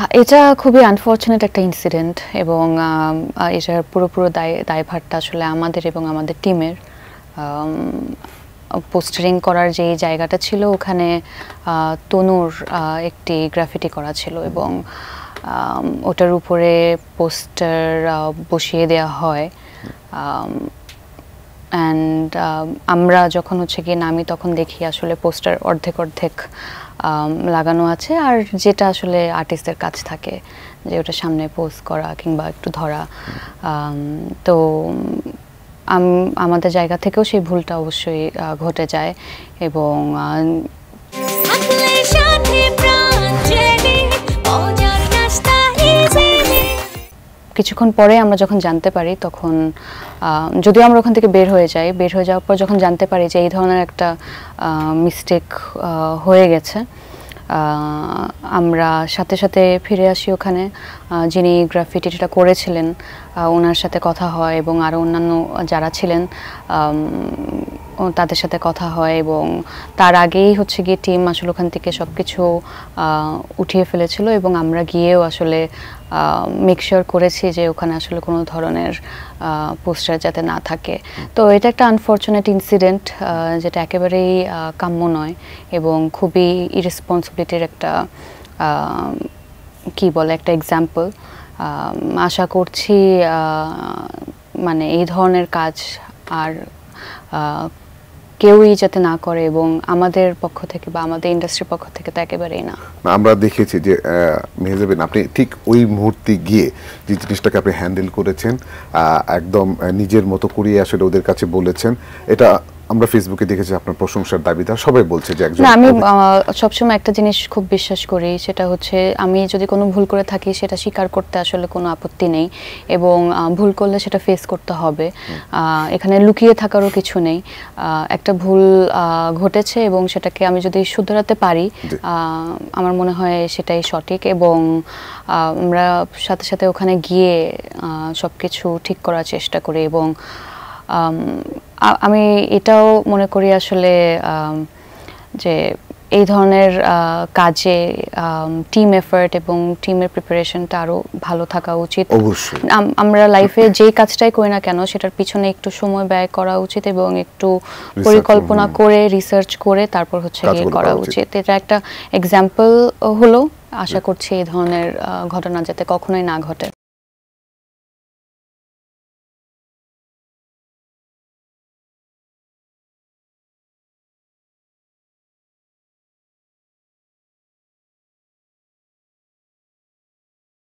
এটা খুবই আনফরচুনেট একটা ইনসিডেন্ট এবং এটার পুরো দায়ভারটা আসলে আমাদের এবং আমাদের টিমের। পোস্টারিং করার যে জায়গাটা ছিল ওখানে তনুর একটি গ্রাফিটি করা ছিল এবং ওটার উপরে পোস্টার বসিয়ে দেওয়া হয়। অ্যান্ড আমরা যখন গিয়ে নামি তখন দেখি আসলে পোস্টার অর্ধেক লাগানো আছে, আর যেটা আসলে আর্টিস্টদের কাজ থাকে যে ওটা সামনে পোস্ট করা কিংবা একটু ধরা। তো আমাদের জায়গা থেকেও সেই ভুলটা অবশ্যই ঘটে যায় এবং কিছুক্ষণ পরে আমরা যখন জানতে পারি তখন যদিও আমরা ওখান থেকে বের হয়ে যাওয়ার পর যখন জানতে পারি যে এই ধরনের একটা মিস্টেক হয়ে গেছে, আমরা সাথে সাথে ফিরে আসি ওখানে। যিনি গ্রাফিটিটা করেছিলেন ওনার সাথে কথা হয় এবং আরও অন্যান্য যারা ছিলেন তাদের সাথে কথা হয় এবং তার আগেই গিয়ে টিম আসলে ওখান থেকে সব কিছু উঠিয়ে ফেলেছিল এবং আমরা গিয়েও আসলে মেক শিওর করেছি যে ওখানে আসলে কোনো ধরনের পোস্টার যাতে না থাকে। তো এটা একটা আনফরচুনেট ইনসিডেন্ট যেটা একেবারেই কাম্য নয় এবং খুবই ইরেসপন্সিবিলিটির একটা একটা এক্সাম্পল। আশা করছি মানে এই ধরনের কাজ আর কেউই যাতে না করে এবং আমাদের পক্ষ থেকে বা আমাদের ইন্ডাস্ট্রির পক্ষ থেকে তো একেবারেই না। আমরা দেখেছি যে মেহজাবিন আপনি ঠিক ওই মুহূর্তে গিয়ে যে জিনিসটাকে আপনি হ্যান্ডেল করেছেন, একদম নিজের মতো করিয়ে আসলে ওদের কাছে বলেছেন। এটা আমরা ফেসবুকে দেখেছি আপনার প্রশংসার দাবিদার সবাই বলছে যে একজন। আমি সবসময় একটা জিনিস খুব বিশ্বাস করি, সেটা আমি যদি কোনো ভুল করে থাকি সেটা স্বীকার করতে আসলে কোনো আপত্তি নেই এবং ভুল করলে সেটা ফেস করতে হবে। এখানে লুকিয়ে থাকারও কিছু নেই। একটা ভুল ঘটেছে এবং সেটাকে আমি যদি শুধরাতে পারি আমার মনে হয় সেটাই সঠিক এবং আমরা সাথে সাথে ওখানে গিয়ে সবকিছু ঠিক করার চেষ্টা করি এবং আমি এটাও মনে করি আসলে যে এই ধরনের কাজে টিম এফার্ট এবং টিমের প্রিপারেশনটা আরো ভালো থাকা উচিত। অবশ্যই আমরা লাইফে যেই কাজটাই করি না কেন সেটার পিছনে একটু সময় ব্যয় করা উচিত এবং একটু পরিকল্পনা করে রিসার্চ করে তারপর গিয়ে করা উচিত। এটা একটা এক্সাম্পল হলো। আশা করছি এই ধরনের ঘটনা যাতে কখনোই না ঘটে।